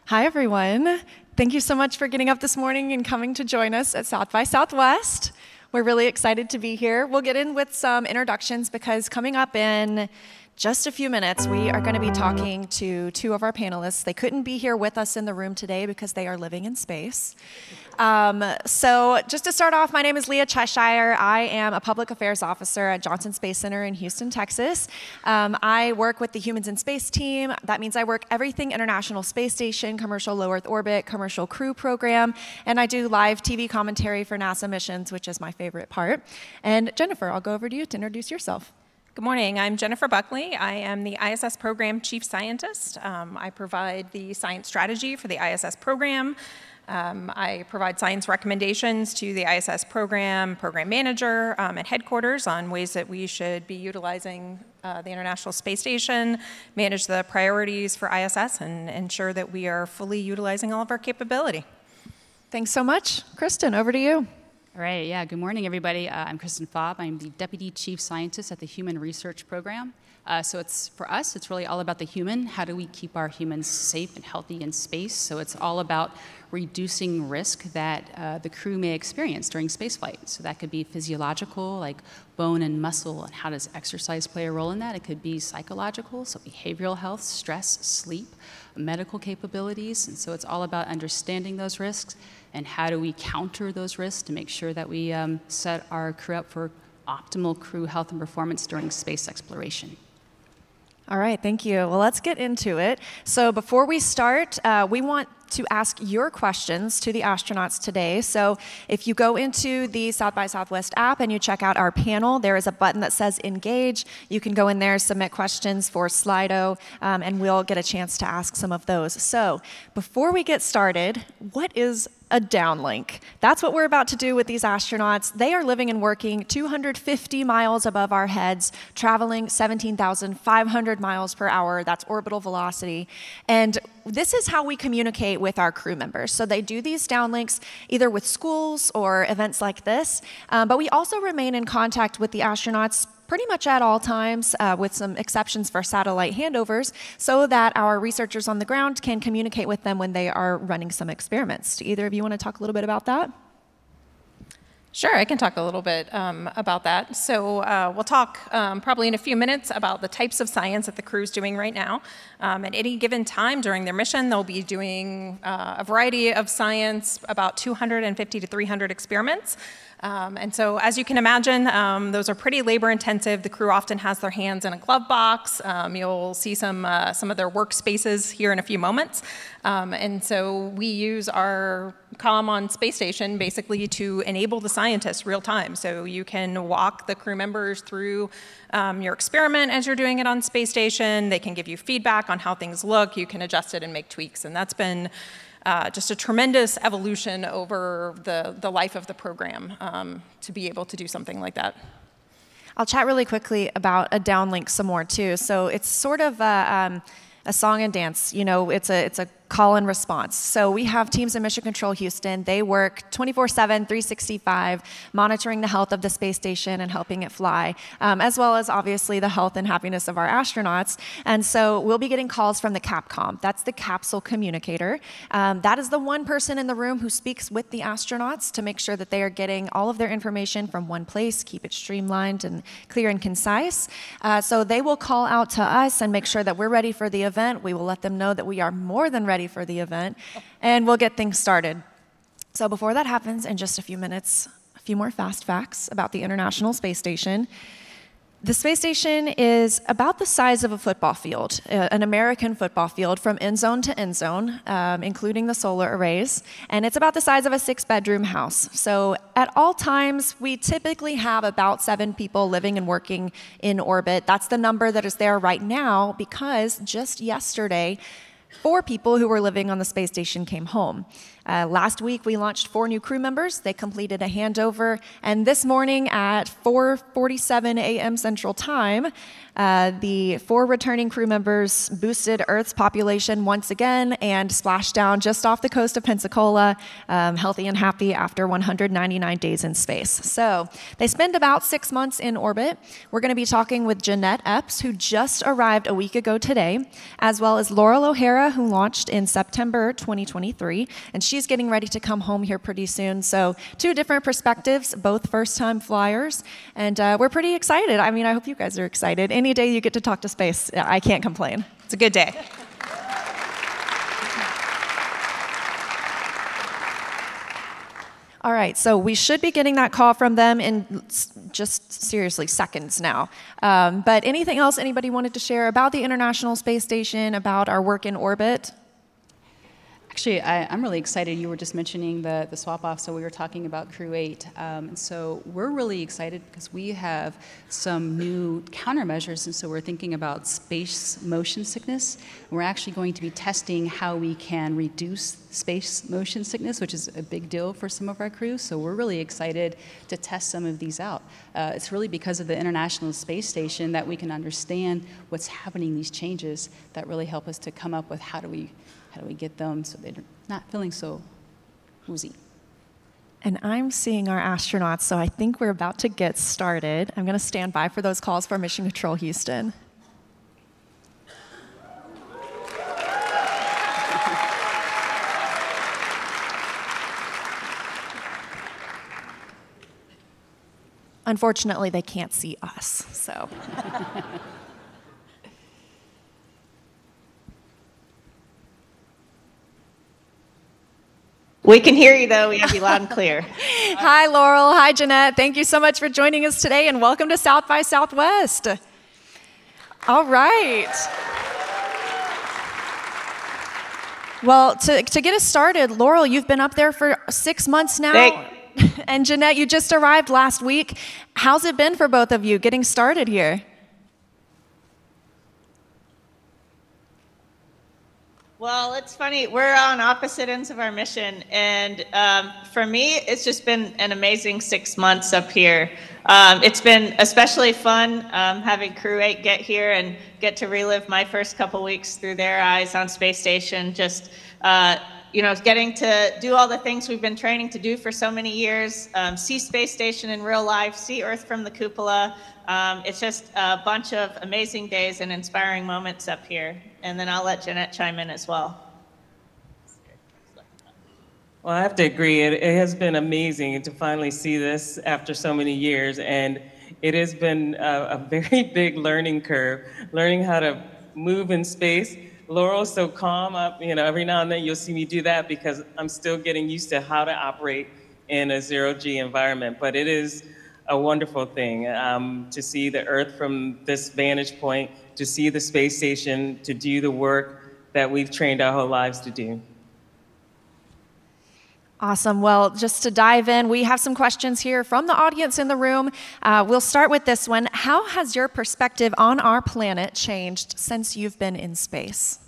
Hi, everyone. Thank you so much for getting up this morning and coming to join us at South by Southwest. We're really excited to be here. We'll get in with some introductions because coming up in just a few minutes, we are going to be talking to two of our panelists. They couldn't be here with us in the room today because they are living in space. So just to start off, my name is Leah Cheshire. I am a public affairs officer at Johnson Space Center in Houston, Texas. I work with the Humans in Space team. That means I work everything International Space Station, commercial low Earth orbit, commercial crew program, and I do live TV commentary for NASA missions, which is my favorite part. And Jennifer, I'll go over to you to introduce yourself. Good morning. I'm Jennifer Buckley. I am the ISS Program Chief Scientist. I provide the science strategy for the ISS program. I provide science recommendations to the ISS program manager at headquarters on ways that we should be utilizing the International Space Station, manage the priorities for ISS, and ensure that we are fully utilizing all of our capability. Thanks so much. Kristen, over to you. All right, yeah, good morning, everybody. I'm Kristen Fobb. I'm the Deputy Chief Scientist at the Human Research Program. So for us, it's really all about the human. How do we keep our humans safe and healthy in space? So it's all about reducing risk that the crew may experience during spaceflight. So that could be physiological, like bone and muscle, and how does exercise play a role in that? It could be psychological, so behavioral health, stress, sleep, medical capabilities. And so it's all about understanding those risks and how do we counter those risks to make sure that we set our crew up for optimal crew health and performance during space exploration. All right, thank you. Well, let's get into it. So before we start, we want to ask your questions to the astronauts today. So if you go into the South by Southwest app and you check out our panel, there is a button that says Engage. You can go in there, submit questions for Slido, and we'll get a chance to ask some of those. So before we get started, what is a downlink? That's what we're about to do with these astronauts. They are living and working 250 miles above our heads, traveling 17,500 miles per hour. That's orbital velocity. And this is how we communicate with our crew members. So they do these downlinks either with schools or events like this, but we also remain in contact with the astronauts pretty much at all times, with some exceptions for satellite handovers, so that our researchers on the ground can communicate with them when they are running some experiments. Do either of you want to talk a little bit about that? Sure, I can talk a little bit about that. So we'll talk probably in a few minutes about the types of science that the crew's doing right now. At any given time during their mission, they'll be doing a variety of science, about 250 to 300 experiments. And so, as you can imagine, those are pretty labor-intensive. The crew often has their hands in a glove box. You'll see some of their workspaces here in a few moments. And so we use our comm on space station basically to enable the scientists real time. So you can walk the crew members through your experiment as you're doing it on space station. They can give you feedback on how things look. You can adjust it and make tweaks. And that's been just a tremendous evolution over the life of the program to be able to do something like that. I'll chat really quickly about a downlink some more too. So it's sort of a song and dance. You know, it's a call and response. So we have teams in Mission Control Houston. They work 24/7, 365, monitoring the health of the space station and helping it fly, as well as obviously the health and happiness of our astronauts. And so we'll be getting calls from the Capcom. That's the capsule communicator. That is the one person in the room who speaks with the astronauts to make sure that they are getting all of their information from one place, keep it streamlined and clear and concise. So they will call out to us and make sure that we're ready for the event. We will let them know that we are more than ready for the event, and we'll get things started. So before that happens, in just a few minutes, a few more fast facts about the International Space Station. The space station is about the size of a football field, an American football field from end zone to end zone, including the solar arrays, and it's about the size of a 6-bedroom house. So at all times, we typically have about 7 people living and working in orbit. That's the number that is there right now because just yesterday, 4 people who were living on the space station came home. Last week, we launched 4 new crew members. They completed a handover. And this morning at 4:47 a.m. Central Time, the 4 returning crew members boosted Earth's population once again and splashed down just off the coast of Pensacola, healthy and happy after 199 days in space. So they spend about 6 months in orbit. We're going to be talking with Janette Epps, who just arrived a week ago today, as well as Laurel O'Hara, who launched in September 2023, and she's getting ready to come home here pretty soon. So 2 different perspectives, both first-time flyers, and we're pretty excited. I mean, I hope you guys are excited. Any day you get to talk to space, I can't complain. It's a good day. All right, so we should be getting that call from them in just seriously seconds now. But anything else anybody wanted to share about the International Space Station, about our work in orbit? Actually, I'm really excited. You were just mentioning the swap-off, so we were talking about Crew 8. And so we're really excited because we have some new countermeasures, and so we're thinking about space motion sickness. We're actually going to be testing how we can reduce space motion sickness, which is a big deal for some of our crews. So we're really excited to test some of these out. It's really because of the International Space Station that we can understand what's happening, these changes that really help us to come up with how do we get them so they're not feeling so woozy. And I'm seeing our astronauts, so I think we're about to get started. I'm going to stand by for those calls for Mission Control Houston. Unfortunately, they can't see us, so. We can hear you, though. We have you loud and clear. Hi, Laurel. Hi, Janette. Thank you so much for joining us today, and welcome to South by Southwest. All right. Well, to get us started, Laurel, you've been up there for 6 months now. And Janette, you just arrived last week. How's it been for both of you getting started here? Well, it's funny. We're on opposite ends of our mission. And for me, it's just been an amazing 6 months up here. It's been especially fun having Crew 8 get here and get to relive my first couple weeks through their eyes on Space Station. Just, getting to do all the things we've been training to do for so many years, see Space Station in real life, see Earth from the cupola. It's just a bunch of amazing days and inspiring moments up here. And then I'll let Janette chime in as well. Well, I have to agree. It has been amazing to finally see this after so many years. And it has been a very big learning curve, learning how to move in space. Laurel's so calm. Every now and then you'll see me do that because I'm still getting used to how to operate in a zero-G environment. But it is a wonderful thing to see the Earth from this vantage point, to see the space station, to do the work that we've trained our whole lives to do. Awesome. Well, just to dive in, we have some questions here from the audience in the room. We'll start with this one. How has your perspective on our planet changed since you've been in space?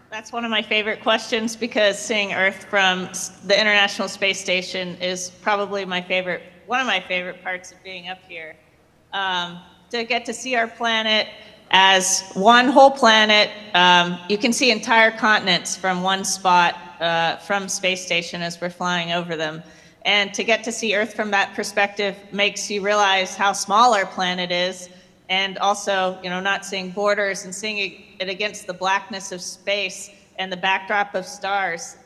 That's one of my favorite questions because seeing Earth from the International Space Station is probably one of my favorite parts of being up here. To get to see our planet as one whole planet, you can see entire continents from one spot from Space Station as we're flying over them. And to get to see Earth from that perspective makes you realize how small our planet is, and also, not seeing borders and seeing it against the blackness of space and the backdrop of stars.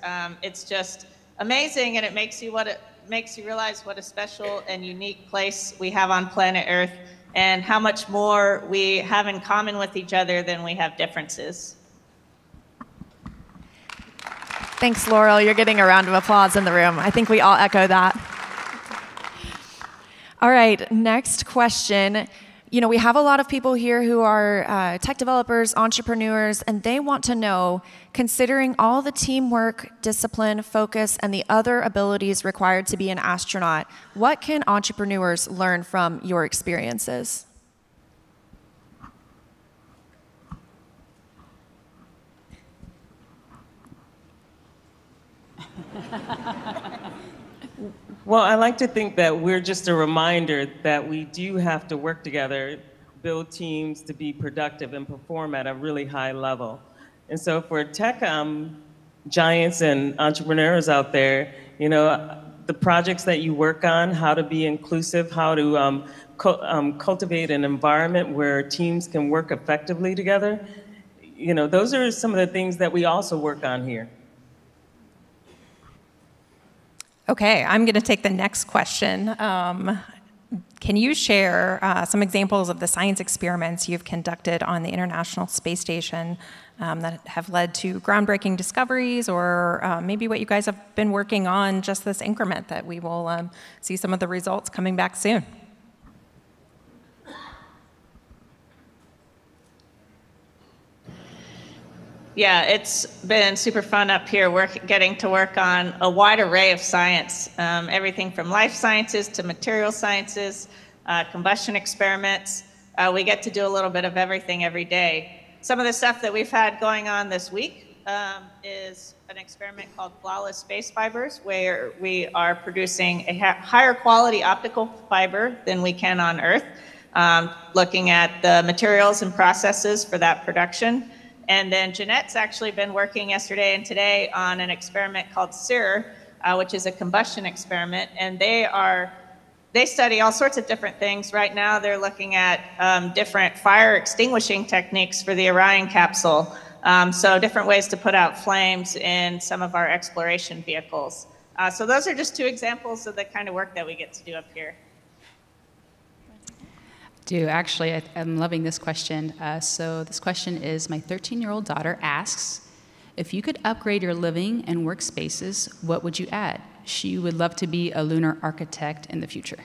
It's just amazing, and it makes you realize what a special and unique place we have on planet Earth, and how much more we have in common with each other than we have differences. Thanks, Laurel. You're getting a round of applause in the room. I think we all echo that. All right, next question. We have a lot of people here who are tech developers, entrepreneurs, and they want to know, considering all the teamwork, discipline, focus, and the other abilities required to be an astronaut, what can entrepreneurs learn from your experiences? Well, I like to think that we're just a reminder that we do have to work together, build teams to be productive and perform at a really high level. And so for tech giants and entrepreneurs out there, you know, the projects that you work on, how to be inclusive, how to cultivate an environment where teams can work effectively together, you know, those are some of the things that we also work on here. Okay, I'm going to take the next question. Can you share some examples of the science experiments you've conducted on the International Space Station that have led to groundbreaking discoveries, or maybe what you guys have been working on just this increment that we will see some of the results coming back soon? Yeah, it's been super fun up here getting to work on a wide array of science, everything from life sciences to material sciences, combustion experiments. We get to do a little bit of everything every day. Some of the stuff that we've had going on this week is an experiment called Flawless Space Fibers, where we are producing a higher quality optical fiber than we can on Earth, looking at the materials and processes for that production. And then Janette's actually been working yesterday and today on an experiment called SIR, which is a combustion experiment. And they study all sorts of different things. Right now, they're looking at different fire extinguishing techniques for the Orion capsule. So different ways to put out flames in some of our exploration vehicles. So those are just two examples of the kind of work that we get to do up here. Actually, I'm loving this question. So this question is, my 13-year-old daughter asks, if you could upgrade your living and workspaces, what would you add? She would love to be a lunar architect in the future.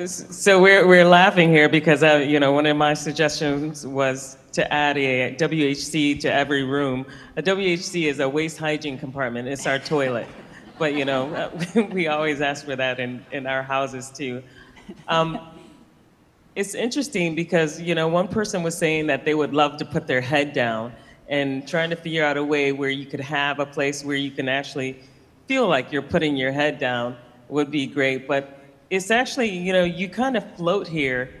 So we're laughing here because you know, one of my suggestions was to add a WHC to every room. A WHC is a waste hygiene compartment. It's our toilet, but you know, we always ask for that in our houses too. It's interesting because you know, one person was saying that they would love to put their head down, and trying to figure out a way where you could have a place where you can actually feel like you're putting your head down would be great. But it's actually, you know, you kind of float here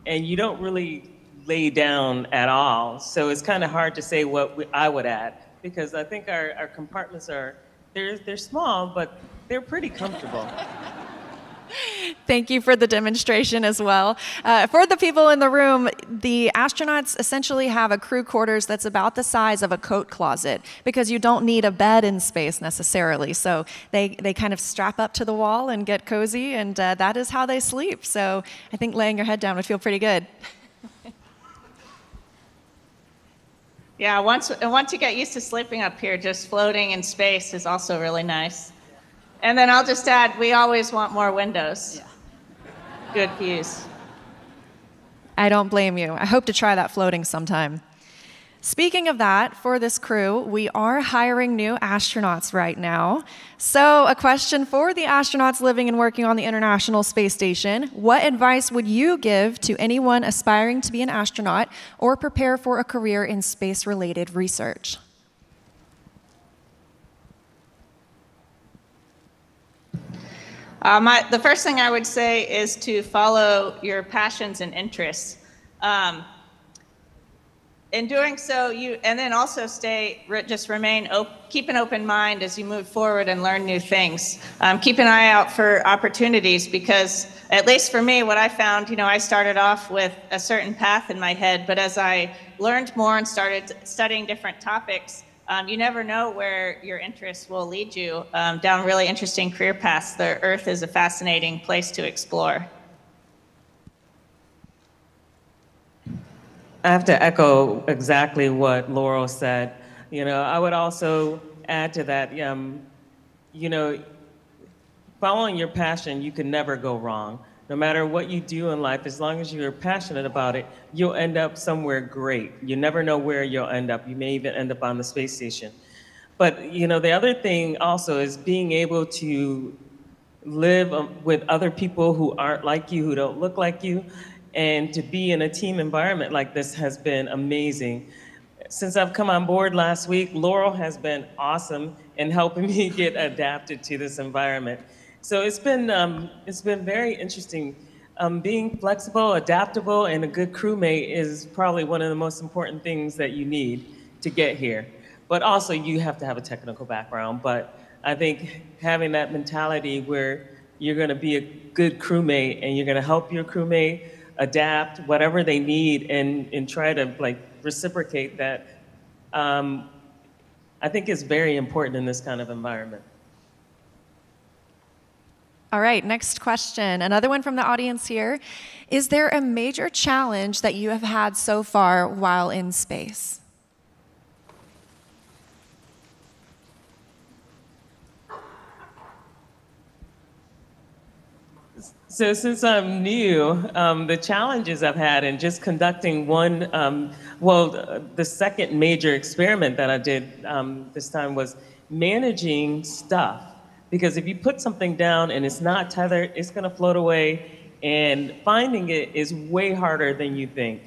and you don't really lay down at all. So it's kind of hard to say what I would add, because I think our compartments they're small, but they're pretty comfortable. Thank you for the demonstration as well. For the people in the room, the astronauts essentially have a crew quarters that's about the size of a coat closet, because you don't need a bed in space necessarily. So they kind of strap up to the wall and get cozy, and that is how they sleep. So I think laying your head down would feel pretty good. Yeah, once you get used to sleeping up here, just floating in space is also really nice. And then I'll just add, we always want more windows. Yeah. Good views. I don't blame you. I hope to try that floating sometime. Speaking of that, for this crew, we are hiring new astronauts right now. So a question for the astronauts living and working on the International Space Station: what advice would you give to anyone aspiring to be an astronaut or prepare for a career in space-related research? The first thing I would say is to follow your passions and interests. In doing so, and then also keep an open mind as you move forward and learn new things. Keep an eye out for opportunities, because at least for me, what I found, you know, I started off with a certain path in my head, but as I learned more and started studying different topics, you never know where your interests will lead you down really interesting career paths. The Earth is a fascinating place to explore. I have to echo exactly what Laurel said. You know, I would also add to that, you know, following your passion, you can never go wrong. No matter what you do in life, as long as you're passionate about it, you'll end up somewhere great. You never know where you'll end up. You may even end up on the space station. But, you know, the other thing also is being able to live with other people who aren't like you, who don't look like you, and to be in a team environment like this has been amazing. Since I've come on board last week, Laurel has been awesome in helping me get adapted to this environment. So it's been very interesting. Being flexible, adaptable, and a good crewmate is probably one of the most important things that you need to get here. But also you have to have a technical background. But I think having that mentality where you're gonna be a good crewmate and you're gonna help your crewmate adapt whatever they need and try to like reciprocate that, I think is very important in this kind of environment. All right, next question. Another one from the audience here. Is there a major challenge that you have had so far while in space? So since I'm new, the challenges I've had in just conducting the second major experiment that I did this time was managing stuff. Because if you put something down and it's not tethered, it's gonna float away, and finding it is way harder than you think.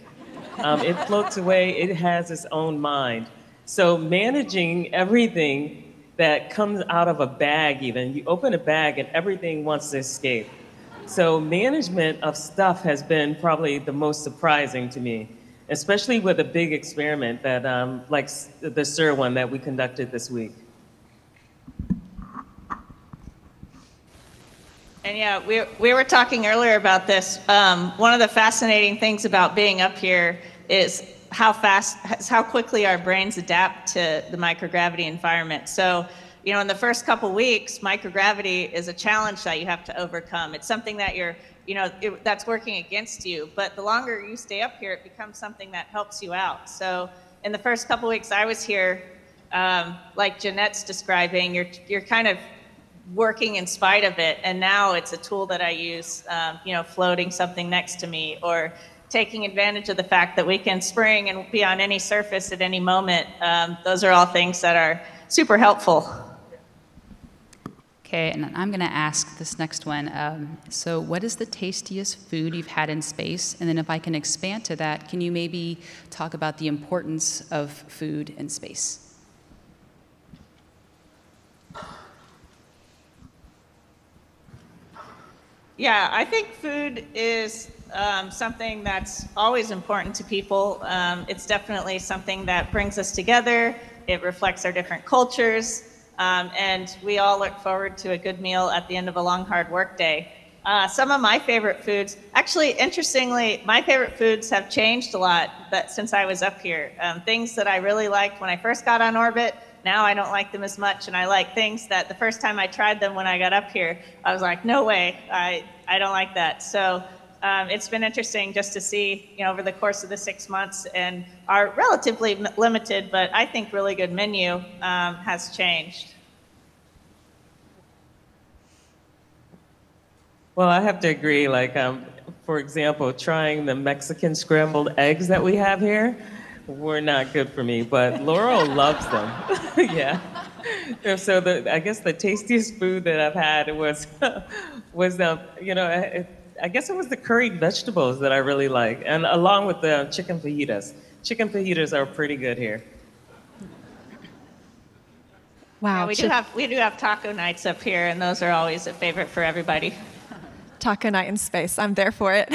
It floats away, it has its own mind. So managing everything that comes out of a bag even, you open a bag and everything wants to escape. So management of stuff has been probably the most surprising to me, especially with a big experiment that, like the SIR one that we conducted this week. And yeah, we were talking earlier about this. One of the fascinating things about being up here is how quickly our brains adapt to the microgravity environment. So, you know, in the first couple weeks, microgravity is a challenge that you have to overcome. It's something that that's working against you. But the longer you stay up here, it becomes something that helps you out. So in the first couple weeks I was here, like Janette's describing, you're kind of working in spite of it, and now it's a tool that I use, floating something next to me, or taking advantage of the fact that we can spring and be on any surface at any moment. Those are all things that are super helpful. Okay, and I'm going to ask this next one. So what is the tastiest food you've had in space? And then if I can expand to that, can you maybe talk about the importance of food in space? Yeah, I think food is something that's always important to people. It's definitely something that brings us together. It reflects our different cultures, and we all look forward to a good meal at the end of a long, hard work day. Some of my favorite foods, actually, interestingly, my favorite foods have changed a lot since I was up here. Things that I really liked when I first got on orbit, now I don't like them as much, and I like things that the first time I tried them when I got up here, I was like, no way, I don't like that. So it's been interesting just to see, over the course of the 6 months, and our relatively limited, but I think really good menu has changed. Well, I have to agree, like, for example, trying the Mexican scrambled eggs that we have here were not good for me, but Laurel loves them. Yeah. So I guess the tastiest food that I've had was I guess it was the curried vegetables that I really like, and along with the chicken fajitas. Chicken fajitas are pretty good here. Wow. Yeah, we do have taco nights up here, and those are always a favorite for everybody. Taco night in space. I'm there for it.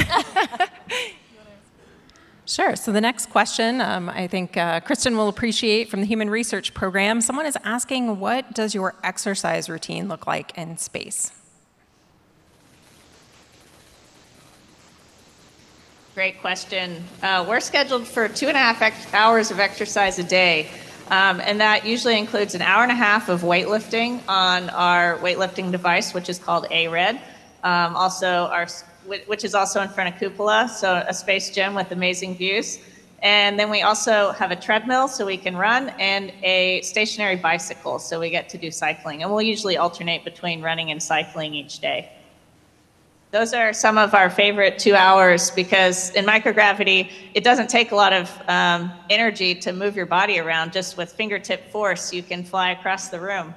Sure. So the next question, I think Kristen will appreciate from the Human Research Program. Someone is asking, what does your exercise routine look like in space? Great question. We're scheduled for 2.5 hours of exercise a day. And that usually includes an hour and a half of weightlifting on our weightlifting device, which is called ARED. Which is also in front of Cupola, so a space gym with amazing views. And then we also have a treadmill so we can run, and a stationary bicycle so we get to do cycling. And we'll usually alternate between running and cycling each day. Those are some of our favorite 2 hours, because in microgravity, it doesn't take a lot of energy to move your body around. Just with fingertip force, you can fly across the room.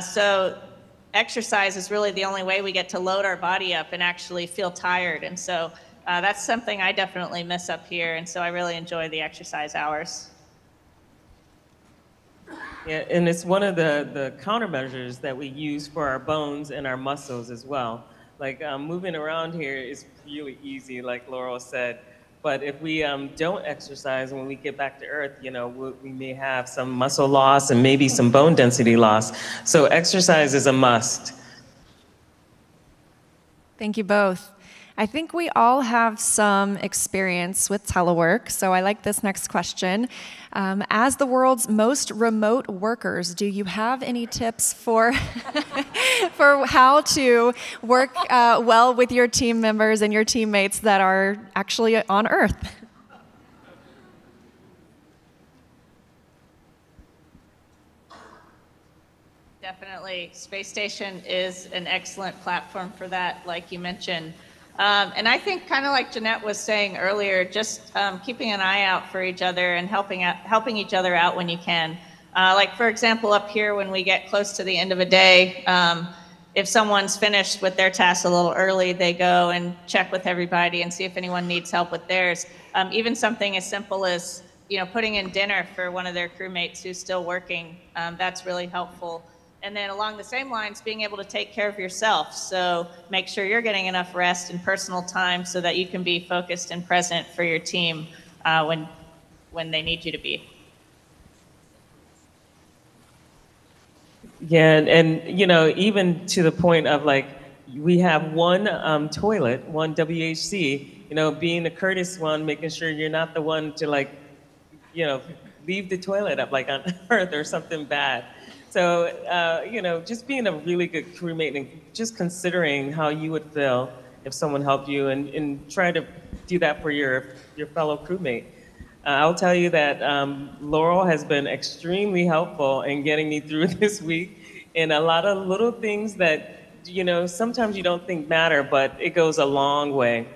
So exercise is really the only way we get to load our body up and actually feel tired. And so that's something I definitely miss up here. And so I really enjoy the exercise hours. Yeah, and it's one of the countermeasures that we use for our bones and our muscles as well. Like moving around here is really easy, like Laurel said. But if we don't exercise and when we get back to Earth, you know, we may have some muscle loss and maybe some bone density loss. So exercise is a must. Thank you both. I think we all have some experience with telework, so I like this next question. As the world's most remote workers, do you have any tips for, for how to work well with your team members and your teammates that are actually on Earth? Definitely, Space Station is an excellent platform for that, like you mentioned. And I think, kind of like Janette was saying earlier, just keeping an eye out for each other and helping each other out when you can. Like, for example, up here, when we get close to the end of a day, if someone's finished with their task a little early, they go and check with everybody and see if anyone needs help with theirs. Even something as simple as, you know, putting in dinner for one of their crewmates who's still working, that's really helpful. And then along the same lines, being able to take care of yourself. So make sure you're getting enough rest and personal time so that you can be focused and present for your team when they need you to be. Yeah, and you know, even to the point of like, we have one toilet, one WHC, you know, being the courteous one, making sure you're not the one to like, you know, leave the toilet up like on Earth or something bad. So, you know, just being a really good crewmate and just considering how you would feel if someone helped you and try to do that for your fellow crewmate. I'll tell you that Laurel has been extremely helpful in getting me through this week in a lot of little things that, you know, sometimes you don't think matter, but it goes a long way.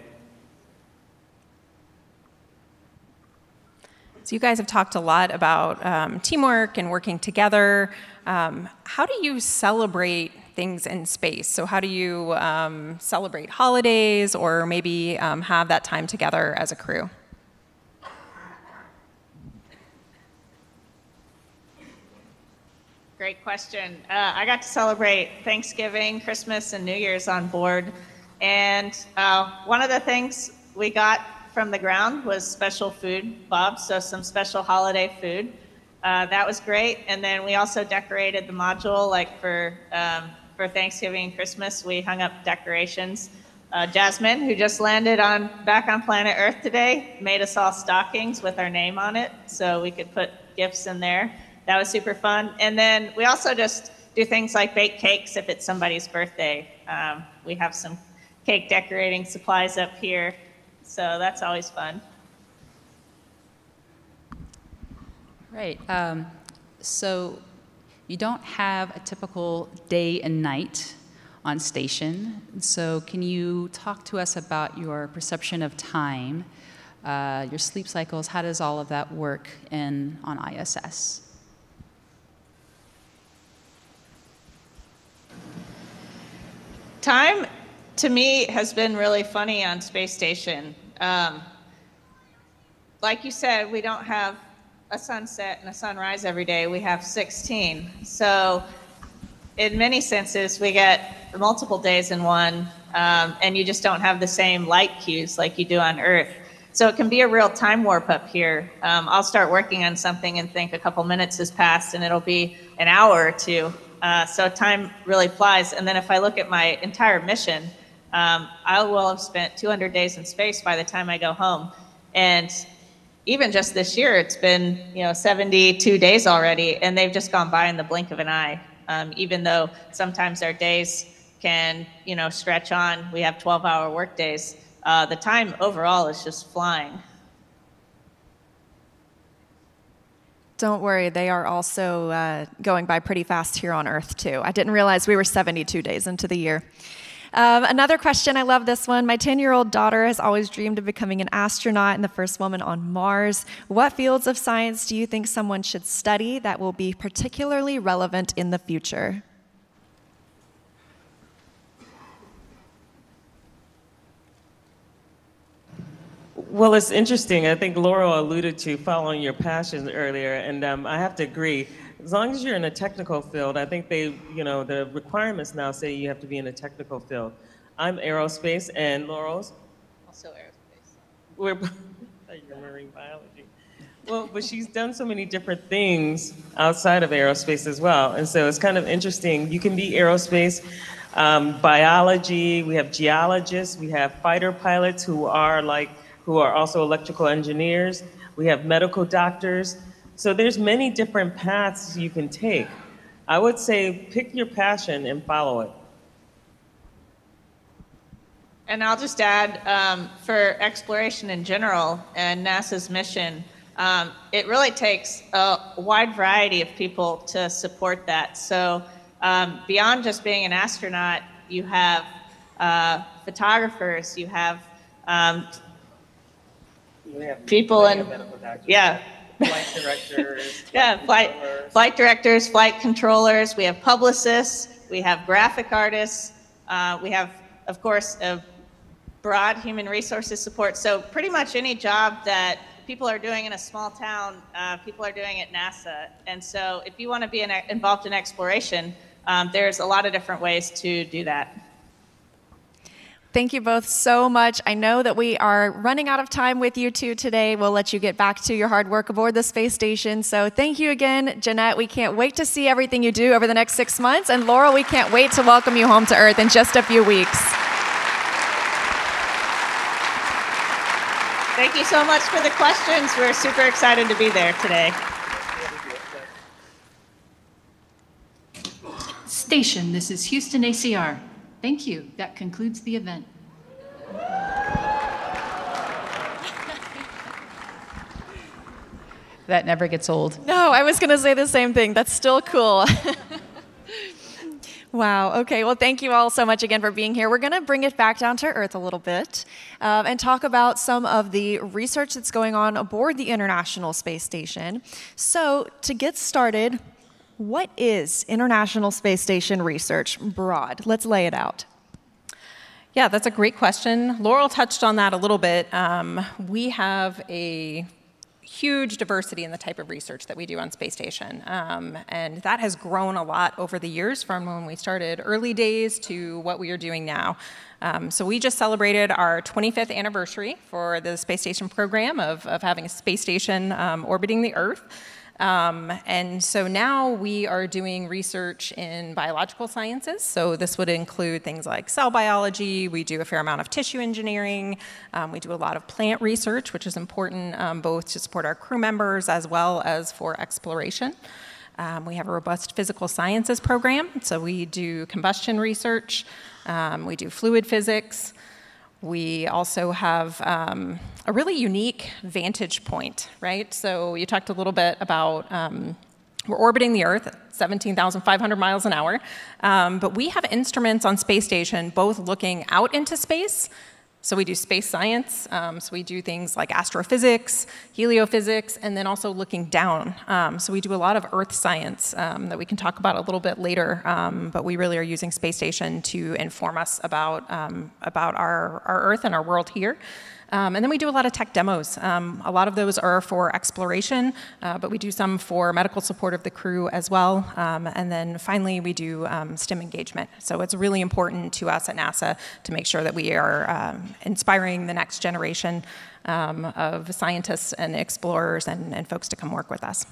So you guys have talked a lot about teamwork and working together. How do you celebrate things in space? So how do you celebrate holidays or maybe have that time together as a crew? Great question. I got to celebrate Thanksgiving, Christmas, and New Year's on board. And one of the things we got from the ground was special food, Bob, so some special holiday food. That was great. And then we also decorated the module, like for Thanksgiving and Christmas, we hung up decorations. Jasmine, who just landed back on planet Earth today, made us all stockings with our name on it, so we could put gifts in there. That was super fun. And then we also just do things like bake cakes if it's somebody's birthday. We have some cake decorating supplies up here, so that's always fun. Right. So you don't have a typical day and night on station. So can you talk to us about your perception of time, your sleep cycles? How does all of that work on ISS? Time, to me, has been really funny on Space Station. Like you said, we don't have a sunset and a sunrise every day. We have 16. So in many senses, we get multiple days in one, and you just don't have the same light cues like you do on Earth. So it can be a real time warp up here. I'll start working on something and think a couple minutes has passed, and it'll be an hour or two. So time really flies. And then if I look at my entire mission, I will have spent 200 days in space by the time I go home. And even just this year, it's been 72 days already, and they've just gone by in the blink of an eye. Even though sometimes our days can stretch on, we have 12-hour work days. The time overall is just flying. Don't worry, they are also going by pretty fast here on Earth, too. I didn't realize we were 72 days into the year. Another question, I love this one. My 10-year-old daughter has always dreamed of becoming an astronaut and the first woman on Mars. What fields of science do you think someone should study that will be particularly relevant in the future? Well, it's interesting. I think Laurel alluded to following your passions earlier, and I have to agree. As long as you're in a technical field, I think the requirements now say you have to be in a technical field. I'm aerospace, and Laurel's? Also aerospace. We're you're marine biology. Well, but she's done so many different things outside of aerospace as well, and so it's kind of interesting. You can be aerospace, biology. We have geologists. We have fighter pilots who are also electrical engineers. We have medical doctors. So there's many different paths you can take. I would say pick your passion and follow it. And I'll just add, for exploration in general and NASA's mission, it really takes a wide variety of people to support that. So beyond just being an astronaut, you have photographers, you have people in, yeah. Flight directors. Yeah, flight directors, flight controllers. We have publicists. We have graphic artists. We have, of course, a broad human resources support. So pretty much any job that people are doing in a small town, people are doing at NASA. And so if you want to be involved in exploration, there's a lot of different ways to do that. Thank you both so much. I know that we are running out of time with you two today. We'll let you get back to your hard work aboard the space station. So thank you again, Janette. We can't wait to see everything you do over the next 6 months. And Laurel, we can't wait to welcome you home to Earth in just a few weeks. Thank you so much for the questions. We're super excited to be there today. Station, this is Houston ACR. Thank you. That concludes the event. That never gets old. No, I was going to say the same thing. That's still cool. Wow. Okay. Well, thank you all so much again for being here. We're going to bring it back down to earth a little bit and talk about some of the research that's going on aboard the International Space Station. So to get started, what is International Space Station research broad? Let's lay it out. Yeah, that's a great question. Laurel touched on that a little bit. We have a huge diversity in the type of research that we do on Space Station. And that has grown a lot over the years from when we started early days to what we are doing now. So we just celebrated our 25th anniversary for the Space Station program of having a space station orbiting the Earth. And so now we are doing research in biological sciences. So this would include things like cell biology. We do a fair amount of tissue engineering. We do a lot of plant research, which is important both to support our crew members as well as for exploration. We have a robust physical sciences program. So we do combustion research. We do fluid physics. We also have a really unique vantage point, right? So you talked a little bit about we're orbiting the Earth at 17,500 miles an hour, but we have instruments on Space Station both looking out into space. So we do space science, so we do things like astrophysics, heliophysics, and then also looking down. So we do a lot of Earth science that we can talk about a little bit later, but we really are using Space Station to inform us about our Earth and our world here. And then we do a lot of tech demos. A lot of those are for exploration, but we do some for medical support of the crew as well. And then finally, we do STEM engagement. So it's really important to us at NASA to make sure that we are inspiring the next generation of scientists and explorers and folks to come work with us.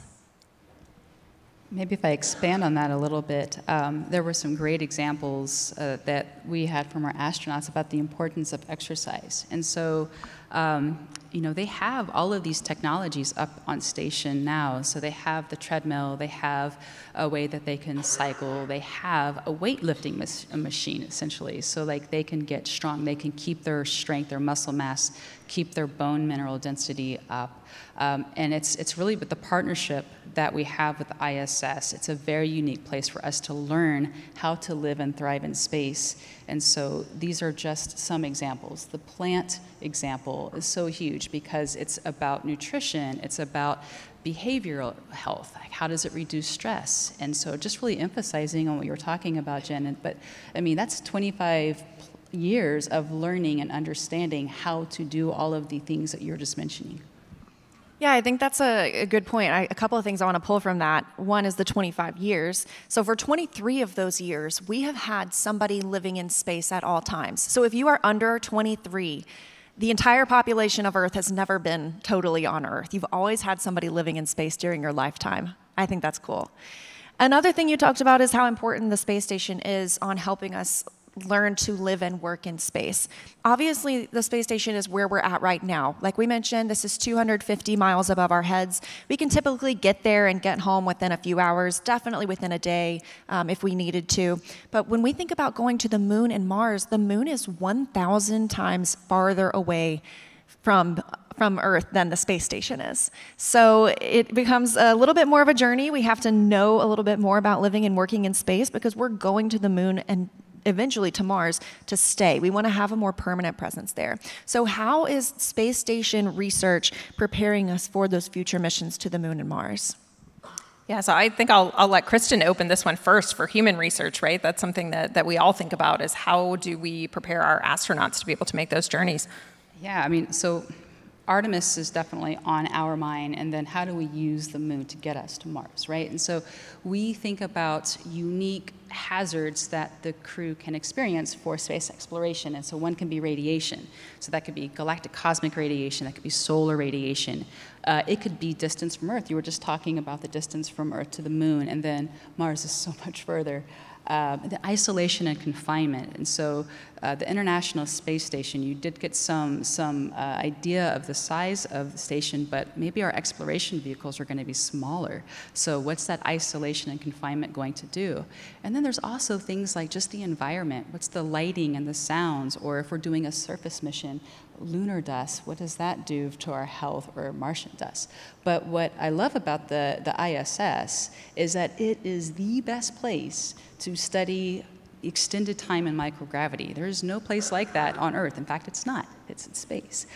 Maybe if I expand on that a little bit, there were some great examples that we had from our astronauts about the importance of exercise. And so, you know, they have all of these technologies up on station now. So they have the treadmill, they have a way that they can cycle, they have a weightlifting machine, essentially. So like they can get strong, they can keep their strength, their muscle mass, keep their bone mineral density up. And it's really with the partnership that we have with ISS. It's a very unique place for us to learn how to live and thrive in space. And so these are just some examples. The plant example is so huge because it's about nutrition, it's about behavioral health, like how does it reduce stress? And so just really emphasizing on what you were talking about, Jen. But I mean, that's 25 years of learning and understanding how to do all of the things that you're just mentioning. Yeah, I think that's a good point. A couple of things I want to pull from that. One is the 25 years. So for 23 of those years, we have had somebody living in space at all times. So if you are under 23, the entire population of Earth has never been totally on Earth. You've always had somebody living in space during your lifetime. I think that's cool. Another thing you talked about is how important the space station is on helping us learn to live and work in space. Obviously, the space station is where we're at right now. Like we mentioned, this is 250 miles above our heads. We can typically get there and get home within a few hours, definitely within a day if we needed to. But when we think about going to the moon and Mars, the moon is 1,000 times farther away from Earth than the space station is. So it becomes a little bit more of a journey. We have to know a little bit more about living and working in space because we're going to the moon and eventually to Mars to stay. We want to have a more permanent presence there. So how is space station research preparing us for those future missions to the moon and Mars? Yeah, so I think I'll let Kristen open this one first for human research, right? That's something that we all think about is how do we prepare our astronauts to be able to make those journeys? Yeah, I mean, so Artemis is definitely on our mind, and then how do we use the moon to get us to Mars, right? And so we think about unique hazards that the crew can experience for space exploration, and so one can be radiation. So that could be galactic cosmic radiation, that could be solar radiation. It could be distance from Earth. You were just talking about the distance from Earth to the moon, and then Mars is so much further. The isolation and confinement. And so the International Space Station, you did get some idea of the size of the station, but maybe our exploration vehicles are going to be smaller. So what's that isolation and confinement going to do? And then there's also things like just the environment. What's the lighting and the sounds? Or if we're doing a surface mission, lunar dust, what does that do to our health, or Martian dust? But what I love about the ISS is that it is the best place to study extended time in microgravity. There is no place like that on Earth. In fact, it's not. It's in space.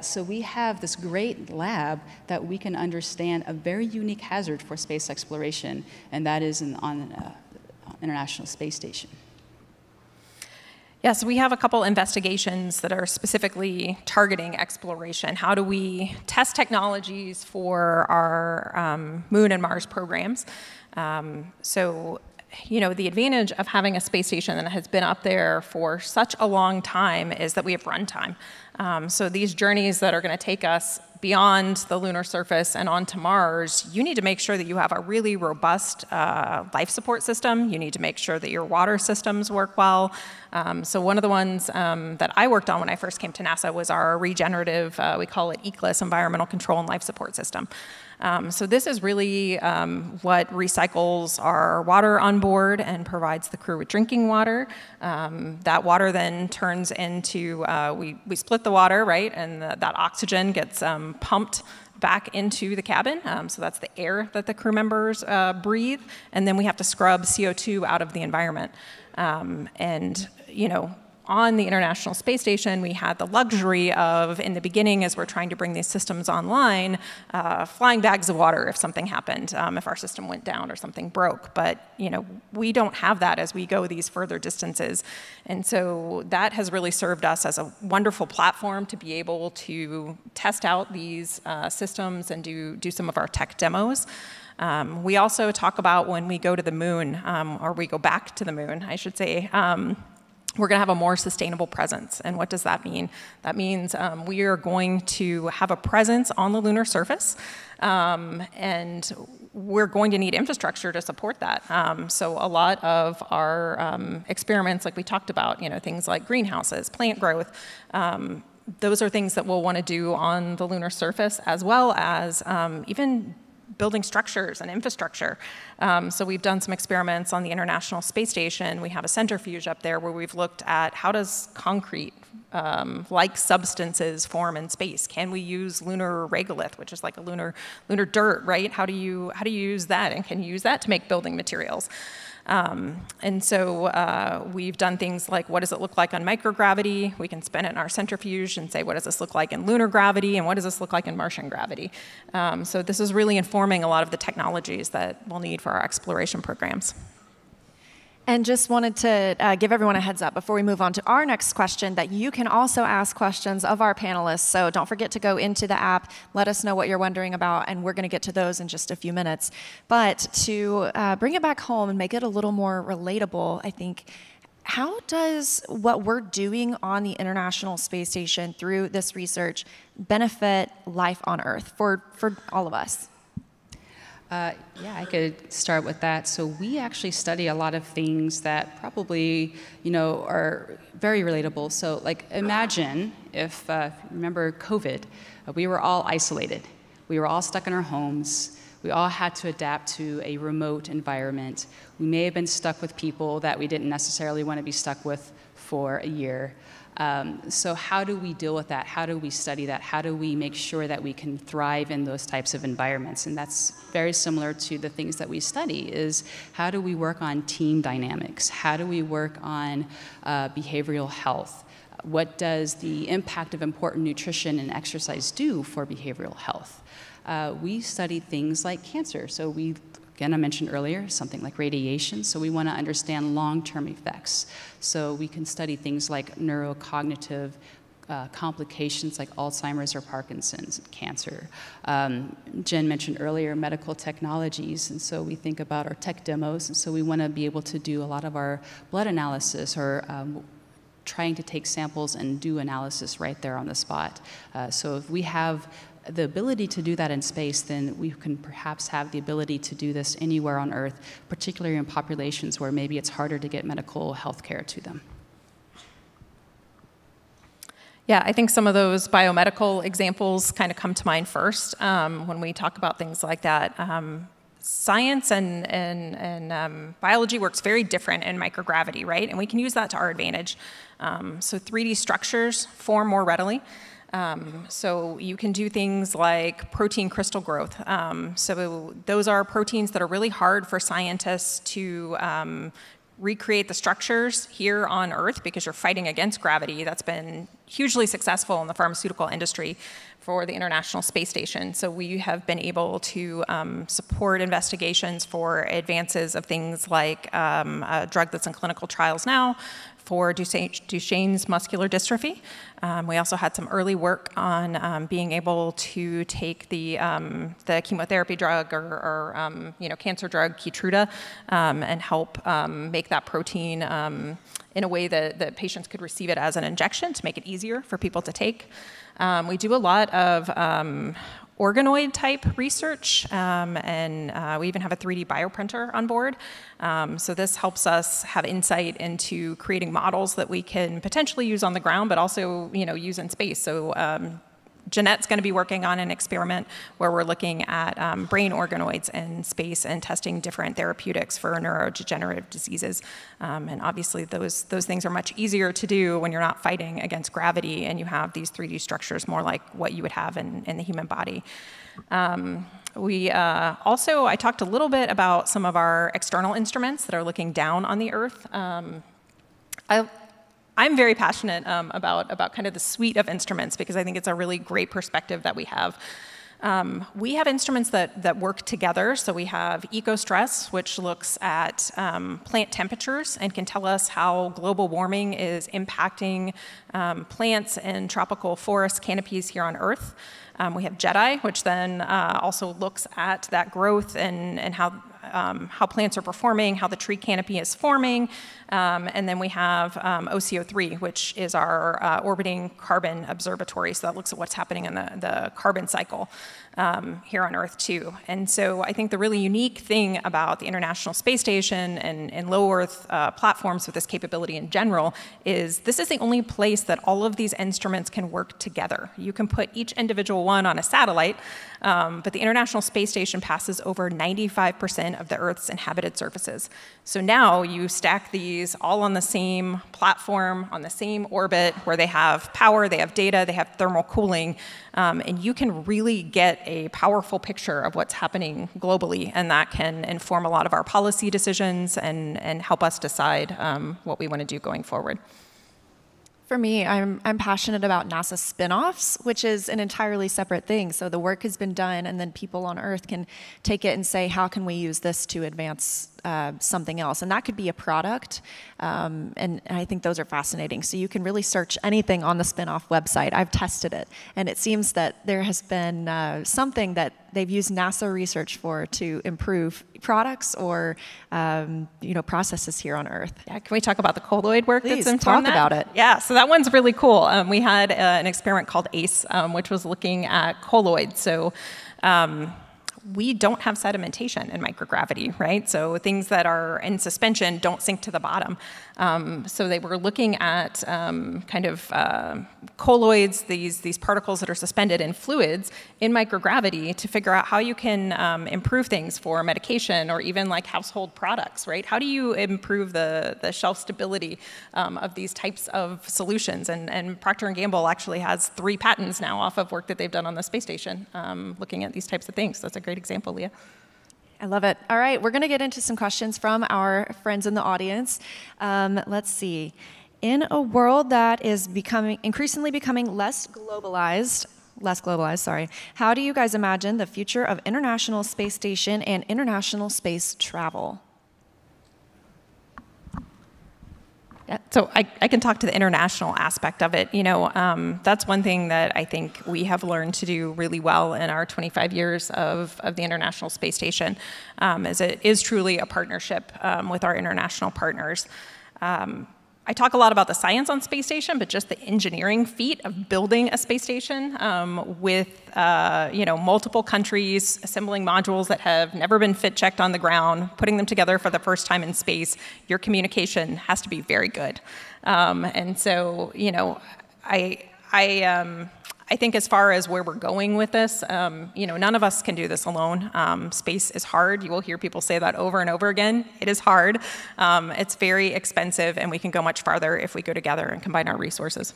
So we have this great lab that we can understand a very unique hazard for space exploration, and that is on International Space Station. Yes, we have a couple investigations that are specifically targeting exploration. How do we test technologies for our Moon and Mars programs? So, you know, the advantage of having a space station that has been up there for such a long time is that we have runtime. So these journeys that are going to take us beyond the lunar surface and onto Mars, you need to make sure that you have a really robust life support system. You need to make sure that your water systems work well. So one of the ones that I worked on when I first came to NASA was our regenerative, we call it ECLIS, Environmental Control and Life Support System. So this is really what recycles our water on board and provides the crew with drinking water. That water then turns into, we split the water, right? And that oxygen gets pumped back into the cabin. So that's the air that the crew members breathe. And then we have to scrub CO2 out of the environment. And, you know, on the International Space Station, we had the luxury of, in the beginning, as we're trying to bring these systems online, flying bags of water if something happened, if our system went down or something broke. But you know, we don't have that as we go these further distances. And so that has really served us as a wonderful platform to be able to test out these systems and do some of our tech demos. We also talk about when we go to the moon, or we go back to the moon, I should say, we're going to have a more sustainable presence. And what does that mean? That means we are going to have a presence on the lunar surface, and we're going to need infrastructure to support that. So a lot of our experiments, like we talked about, you know, things like greenhouses, plant growth, those are things that we'll want to do on the lunar surface, as well as even building structures and infrastructure. So we've done some experiments on the International Space Station. We have a centrifuge up there where we've looked at how does concrete like substances form in space. Can we use lunar regolith, which is like a lunar dirt, right? How do you use that, and can you use that to make building materials? And so we've done things like, what does it look like on microgravity? We can spin it in our centrifuge and say, what does this look like in lunar gravity, and what does this look like in Martian gravity? So this is really informing a lot of the technologies that we'll need for our exploration programs. And just wanted to give everyone a heads up before we move on to our next question that you can also ask questions of our panelists. So don't forget to go into the app, let us know what you're wondering about, and we're going to get to those in just a few minutes. But to bring it back home and make it a little more relatable, I think, how does what we're doing on the International Space Station through this research benefit life on Earth for all of us? Yeah, I could start with that. So we actually study a lot of things that probably, are very relatable. So like imagine if, remember COVID, we were all isolated. We were all stuck in our homes. We all had to adapt to a remote environment. We may have been stuck with people that we didn't necessarily want to be stuck with for a year. So how do we deal with that? How do we study that? How do we make sure that we can thrive in those types of environments? And that's very similar to the things that we study is how do we work on team dynamics? How do we work on behavioral health? What does the impact of important nutrition and exercise do for behavioral health? We study things like cancer. So again, I mentioned earlier, something like radiation, so we want to understand long-term effects. So we can study things like neurocognitive complications like Alzheimer's or Parkinson's, cancer. Jen mentioned earlier medical technologies, and so we think about our tech demos, and so we want to be able to do a lot of our blood analysis or trying to take samples and do analysis right there on the spot. So if we have the ability to do that in space, then we can perhaps have the ability to do this anywhere on Earth, particularly in populations where maybe it's harder to get medical health care to them. Yeah, I think some of those biomedical examples kind of come to mind first when we talk about things like that. Science and biology works very different in microgravity, right? And we can use that to our advantage. So 3D structures form more readily. So you can do things like protein crystal growth. So those are proteins that are really hard for scientists to recreate the structures here on Earth because you're fighting against gravity. That's been hugely successful in the pharmaceutical industry for the International Space Station. So we have been able to support investigations for advances of things like a drug that's in clinical trials now for Duchenne's muscular dystrophy. We also had some early work on being able to take the chemotherapy drug or cancer drug Keytruda and help make that protein in a way that patients could receive it as an injection to make it easier for people to take. We do a lot of organoid type research, and we even have a 3D bioprinter on board. So this helps us have insight into creating models that we can potentially use on the ground, but also use in space. So Janette's going to be working on an experiment where we're looking at brain organoids in space and testing different therapeutics for neurodegenerative diseases. And obviously those things are much easier to do when you're not fighting against gravity and you have these 3D structures more like what you would have in the human body. I talked a little bit about some of our external instruments that are looking down on the Earth. I'm very passionate about kind of the suite of instruments because I think it's a really great perspective that we have. We have instruments that work together. So we have EcoStress, which looks at plant temperatures and can tell us how global warming is impacting plants and tropical forest canopies here on Earth. We have JEDI, which then also looks at that growth and how plants are performing, how the tree canopy is forming. And then we have OCO3, which is our orbiting carbon observatory. So that looks at what's happening in the carbon cycle here on Earth too. And so I think the really unique thing about the International Space Station and low Earth platforms with this capability in general is this is the only place that all of these instruments can work together. You can put each individual one on a satellite, but the International Space Station passes over 95% of the Earth's inhabited surfaces. So now you stack these all on the same platform, on the same orbit, where they have power, they have data, they have thermal cooling, and you can really get a powerful picture of what's happening globally, and that can inform a lot of our policy decisions and help us decide what we want to do going forward. For me, I'm passionate about NASA spinoffs, which is an entirely separate thing. So the work has been done, and then people on Earth can take it and say, how can we use this to advance something else. And that could be a product. And I think those are fascinating. So you can really search anything on the spinoff website. I've tested it. And it seems that there has been something that they've used NASA research for to improve products or processes here on Earth. Yeah, can we talk about the colloid work Please, that's informed talk about it. Yeah, so that one's really cool. We had an experiment called ACE, which was looking at colloids. So we don't have sedimentation in microgravity, right? So things that are in suspension don't sink to the bottom. So they were looking at colloids, these particles that are suspended in fluids in microgravity to figure out how you can improve things for medication or even like household products, right? How do you improve the shelf stability of these types of solutions? And Procter & Gamble actually has 3 patents now off of work that they've done on the space station looking at these types of things. So that's a great example, Leah. I love it. All right, we're going to get into some questions from our friends in the audience. Let's see. In a world that is increasingly becoming less globalized, how do you guys imagine the future of International Space Station and international space travel? Yeah, so I can talk to the international aspect of it. That's one thing that I think we have learned to do really well in our 25 years of the International Space Station, as it is truly a partnership with our international partners. I talk a lot about the science on space station, but just the engineering feat of building a space station with multiple countries assembling modules that have never been fit checked on the ground, putting them together for the first time in space. Your communication has to be very good, and so I think as far as where we're going with this, none of us can do this alone. Space is hard. You will hear people say that over and over again. It is hard. It's very expensive, and we can go much farther if we go together and combine our resources.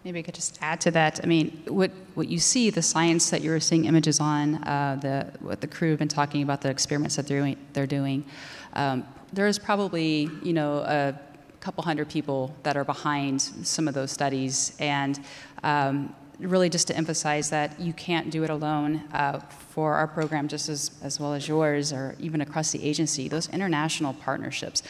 Maybe I could just add to that. I mean, what you see, the science that you're seeing images on, what the crew have been talking about, the experiments that they're doing, there's probably, a couple hundred people that are behind some of those studies, and really just to emphasize that you can't do it alone. For our program, just as well as yours, or even across the agency, those international partnerships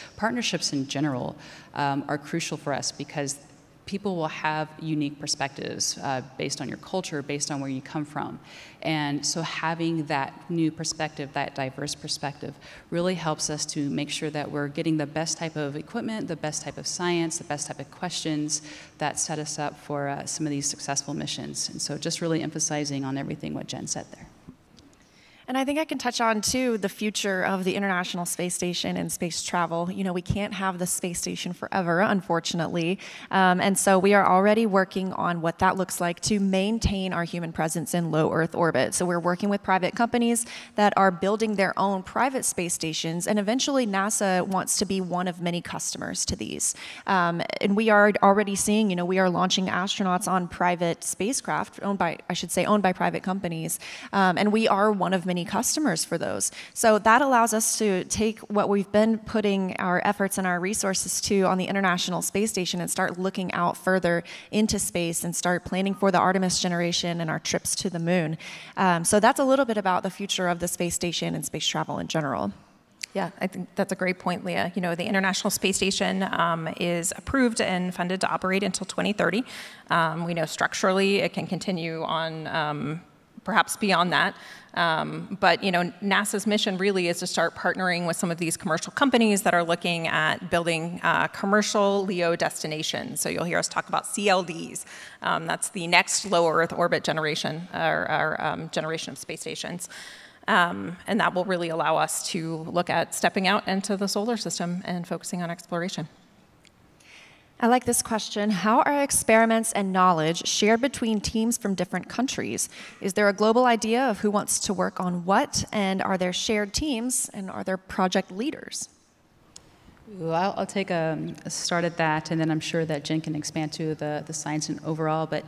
in general, are crucial for us because people will have unique perspectives based on your culture, based on where you come from. And so having that new perspective, that diverse perspective, really helps us to make sure that we're getting the best type of equipment, the best type of science, the best type of questions that set us up for some of these successful missions. And so just really emphasizing on everything what Jen said there. And I think I can touch on, too, the future of the International Space Station and space travel. We can't have the space station forever, unfortunately. And so we are already working on what that looks like to maintain our human presence in low Earth orbit. So we're working with private companies that are building their own private space stations. And eventually, NASA wants to be one of many customers to these. And we are already seeing, we are launching astronauts on private spacecraft owned by private companies. And we are one of many customers for those. So that allows us to take what we've been putting our efforts and our resources to on the International Space Station and start looking out further into space and start planning for the Artemis generation and our trips to the moon. So that's a little bit about the future of the space station and space travel in general. Yeah, I think that's a great point, Leah. The International Space Station is approved and funded to operate until 2030. We know structurally it can continue on perhaps beyond that. But NASA's mission really is to start partnering with some of these commercial companies that are looking at building commercial LEO destinations. So you'll hear us talk about CLDs. That's the next low Earth orbit generation, or generation of space stations. And that will really allow us to look at stepping out into the solar system and focusing on exploration. I like this question. How are experiments and knowledge shared between teams from different countries? Is there a global idea of who wants to work on what? And are there shared teams? And are there project leaders? Well, I'll take a start at that, and then I'm sure that Jen can expand to the science and overall. But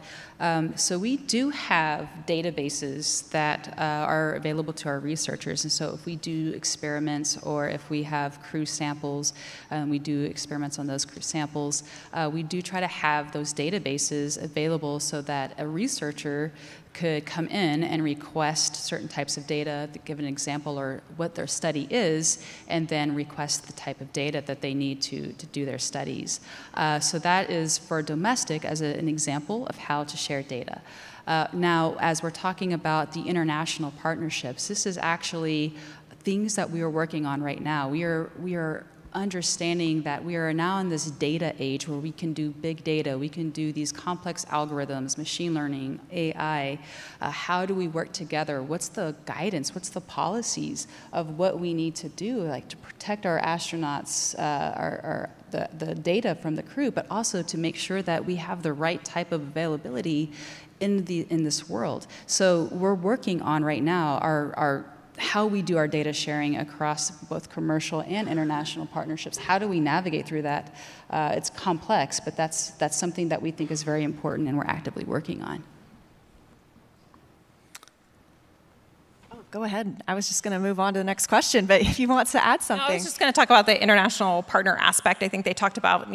so we do have databases that are available to our researchers. And so if we do experiments or if we have crew samples, we do experiments on those crew samples, we do try to have those databases available so that a researcher could come in and request certain types of data, give an example or what their study is, and then request the type of data that they need to do their studies. So that is for domestic as an example of how to share data. Now, as we're talking about the international partnerships, this is actually things that we are working on right now. We are understanding that we are now in this data age where we can do big data, we can do these complex algorithms, machine learning, AI. How do we work together? What's the guidance? What's the policies of what we need to do, like to protect our astronauts, the data from the crew, but also to make sure that we have the right type of availability in this world. So we're working on right now our how we do our data sharing across both commercial and international partnerships. How do we navigate through that? It's complex, but that's something that we think is very important and we're actively working on. Oh, go ahead. I was just going to move on to the next question, but if you want to add something. No, I was just going to talk about the international partner aspect. I think they talked about,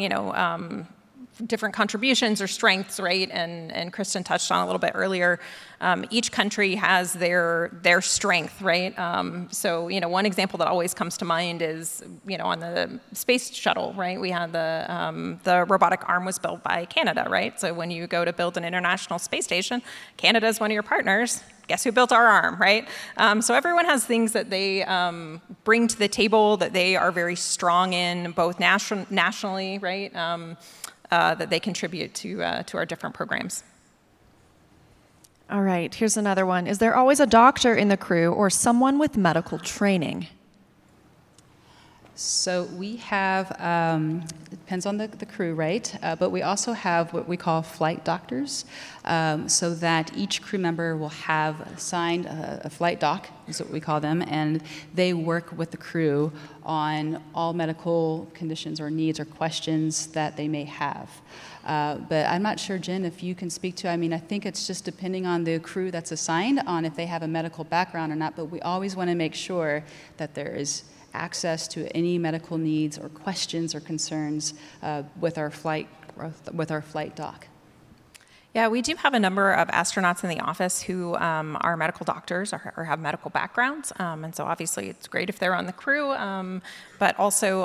different contributions or strengths, right? And Kristen touched on a little bit earlier. Each country has their strength, right? So, one example that always comes to mind is, on the space shuttle, right? We had the robotic arm was built by Canada, right? So when you go to build an international space station, Canada is one of your partners. Guess who built our arm, right? So everyone has things that they bring to the table that they are very strong in, both nationally, right? That they contribute to our different programs. All right, here's another one. Is there always a doctor in the crew or someone with medical training? So we have, it depends on the crew, right? But we also have what we call flight doctors, so that each crew member will have assigned a flight doc, is what we call them, and they work with the crew on all medical conditions or needs or questions that they may have. But I'm not sure, Jen, if you can speak to, I think it's just depending on the crew that's assigned on if they have a medical background or not, but we always want to make sure that there is access to any medical needs or questions or concerns with our flight doc. Yeah, we do have a number of astronauts in the office who are medical doctors or have medical backgrounds, and so obviously it's great if they're on the crew, but also,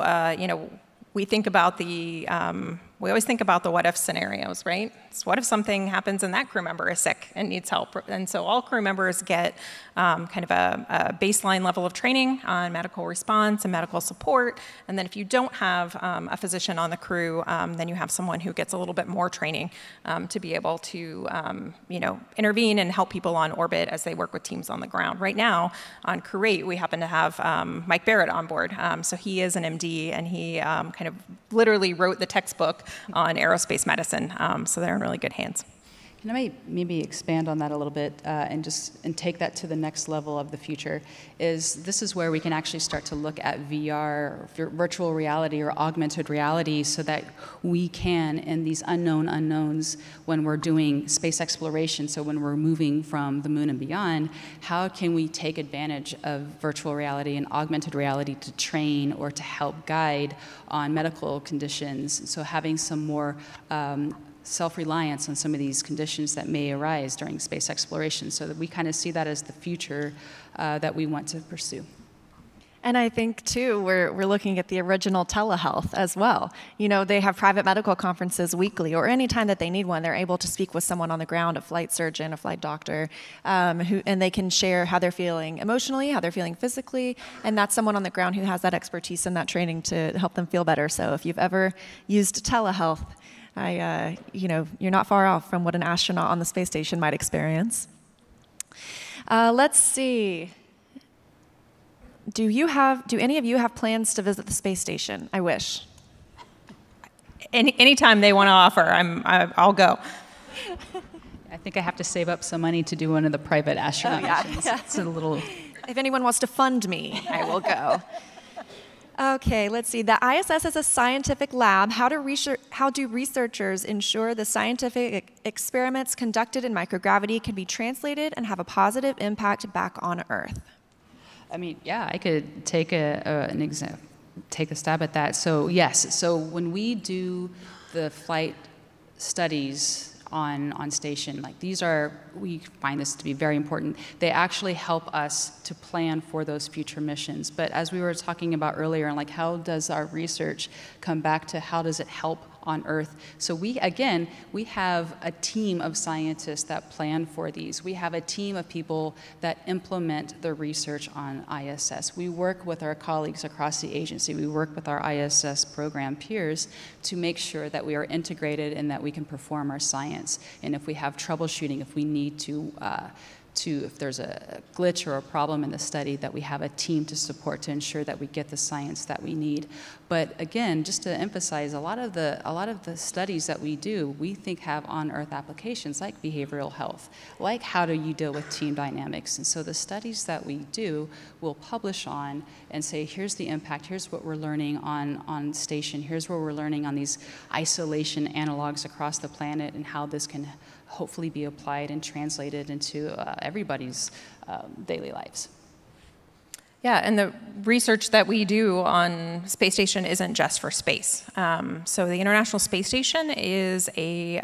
we think about we always think about the what if scenarios, right? So what if something happens and that crew member is sick and needs help? And so all crew members get kind of a baseline level of training on medical response and medical support. And then if you don't have a physician on the crew, then you have someone who gets a little bit more training to be able to, intervene and help people on orbit as they work with teams on the ground. Right now on Crew 8, we happen to have Mike Barrett on board. So he is an MD and he kind of literally wrote the textbook on aerospace medicine, so they're in really good hands. Can I maybe expand on that a little bit and take that to the next level of the future? This is where we can actually start to look at VR, virtual reality or augmented reality, so that we can, in these unknown unknowns, when we're doing space exploration, so when we're moving from the moon and beyond, how can we take advantage of virtual reality and augmented reality to train or to help guide on medical conditions? So having some more self-reliance on some of these conditions that may arise during space exploration, so that we kind of see that as the future that we want to pursue. And I think, too, we're looking at the original telehealth as well. They have private medical conferences weekly, or any time that they need one, they're able to speak with someone on the ground, a flight surgeon, a flight doctor, and they can share how they're feeling emotionally, how they're feeling physically, and that's someone on the ground who has that expertise and that training to help them feel better. So if you've ever used telehealth, you're not far off from what an astronaut on the space station might experience. Let's see. Do any of you have plans to visit the space station? I wish. Anytime they want to offer, I'll go. I think I have to save up some money to do one of the private astronaut missions. Yeah. It's a little. If anyone wants to fund me, I will go. Okay, let's see. The ISS is a scientific lab. How do researchers ensure the scientific experiments conducted in microgravity can be translated and have a positive impact back on Earth? I could take take a stab at that. So yes, so when we do the flight studies on station. Like these are, we find this to be very important. They actually help us to plan for those future missions. But as we were talking about earlier, and like how does our research come back to how does it help on Earth? So we have a team of scientists that plan for these. We have a team of people that implement the research on ISS. We work with our colleagues across the agency. We work with our ISS program peers to make sure that we are integrated and that we can perform our science. And if we have troubleshooting, if we need to if there's a glitch or a problem in the study, that we have a team to support to ensure that we get the science that we need. But again, just to emphasize, a lot of the studies that we do, we think have on-Earth applications like behavioral health, like how do you deal with team dynamics. And so the studies that we do, we'll publish on and say, here's the impact, here's what we're learning on station, here's what we're learning on these isolation analogs across the planet, and how this can hopefully be applied and translated into everybody's daily lives. Yeah, and the research that we do on space station isn't just for space. So the International Space Station is a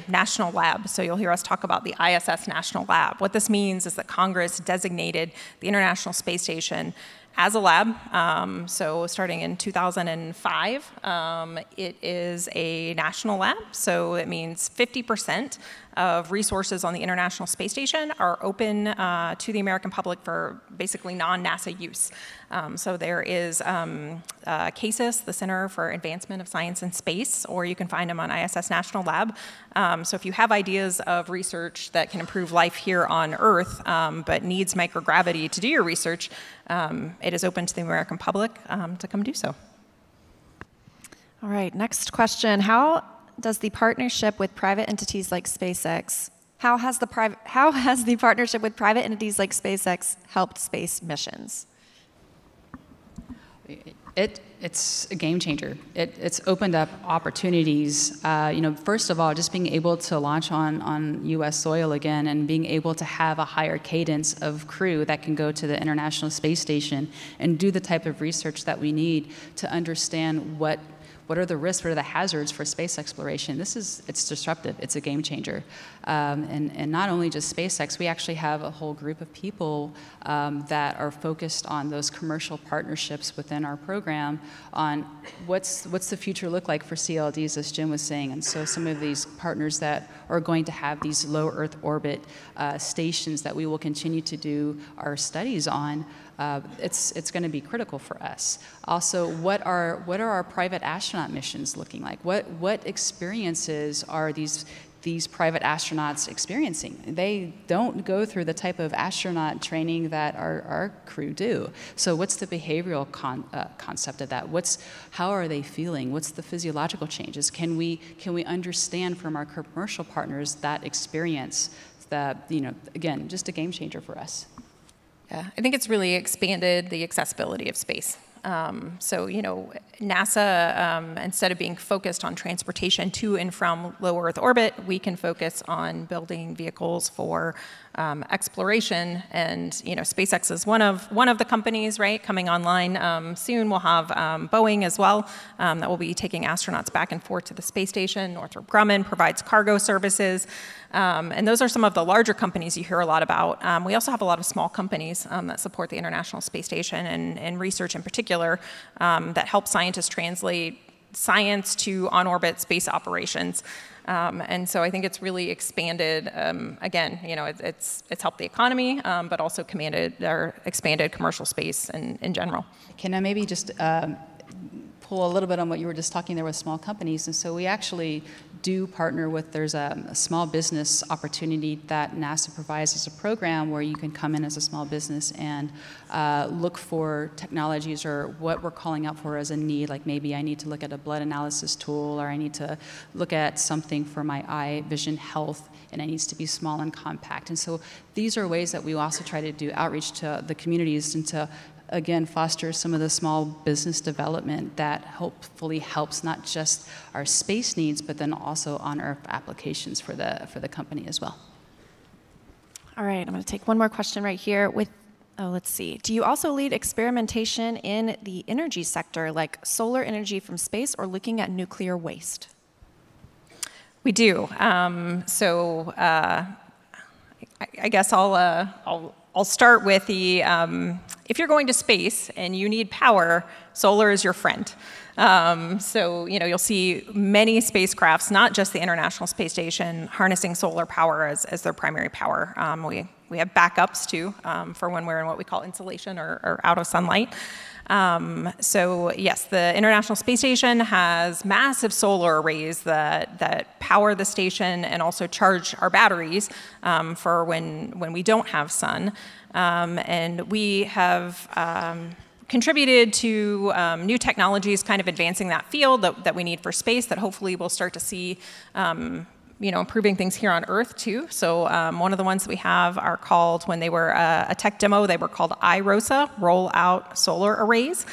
national lab. So you'll hear us talk about the ISS National Lab. What this means is that Congress designated the International Space Station as a lab. So starting in 2005, it is a national lab. So it means 50% of resources on the International Space Station are open to the American public for basically non-NASA use. So there is CASIS, the Center for Advancement of Science in Space, or you can find them on ISS National Lab. So if you have ideas of research that can improve life here on Earth, but needs microgravity to do your research, it is open to the American public to come do so. All right, next question. How does the partnership with private entities like SpaceX, how has the partnership with private entities like SpaceX helped space missions? It's a game changer. It's opened up opportunities. First of all, just being able to launch on U.S. soil again, and being able to have a higher cadence of crew that can go to the International Space Station and do the type of research that we need to understand what are the risks, what are the hazards for space exploration. It's disruptive, it's a game changer. And not only just SpaceX, we actually have a whole group of people that are focused on those commercial partnerships within our program on what's the future look like for CLDs, as Jim was saying. And so some of these partners that are going to have these low Earth orbit stations that we will continue to do our studies on, it's going to be critical for us. Also, what are our private astronaut missions looking like? What experiences are these private astronauts experiencing? They don't go through the type of astronaut training that our crew do. So what's the behavioral concept of that? How are they feeling? What's the physiological changes? Can we understand from our commercial partners that experience? That, again, just a game changer for us. Yeah, I think it's really expanded the accessibility of space. So, NASA, instead of being focused on transportation to and from low Earth orbit, we can focus on building vehicles for exploration. And, SpaceX is one of the companies, right, coming online soon. We'll have Boeing as well that will be taking astronauts back and forth to the space station. Northrop Grumman provides cargo services. And those are some of the larger companies you hear a lot about. We also have a lot of small companies that support the International Space Station and research in particular that help scientists translate science to on-orbit space operations. And so I think it's really expanded, again, it's helped the economy, but also expanded commercial space in general. Can I maybe just pull a little bit on what you were just talking there with small companies? And so we actually do partner with, there's a small business opportunity that NASA provides as a program where you can come in as a small business and look for technologies or what we're calling out for as a need, like maybe I need to look at a blood analysis tool, or I need to look at something for my eye vision health, and it needs to be small and compact. And so these are ways that we also try to do outreach to the communities and to again, foster some of the small business development that hopefully helps not just our space needs, but then also on-Earth applications for the company as well. All right, I'm going to take one more question right here. Let's see. Do you also lead experimentation in the energy sector, like solar energy from space or looking at nuclear waste? We do. I guess I'll start with the, if you're going to space and you need power, solar is your friend. You'll see many spacecrafts, not just the International Space Station, harnessing solar power as their primary power. We have backups too, for when we're in what we call insolation or out of sunlight. Yes, the International Space Station has massive solar arrays that power the station and also charge our batteries for when we don't have sun. And we have contributed to new technologies kind of advancing that field that we need for space that hopefully we'll start to see improving things here on Earth too. So one of the ones that we have are called, when they were a tech demo, they were called iROSA, Roll Out Solar Arrays.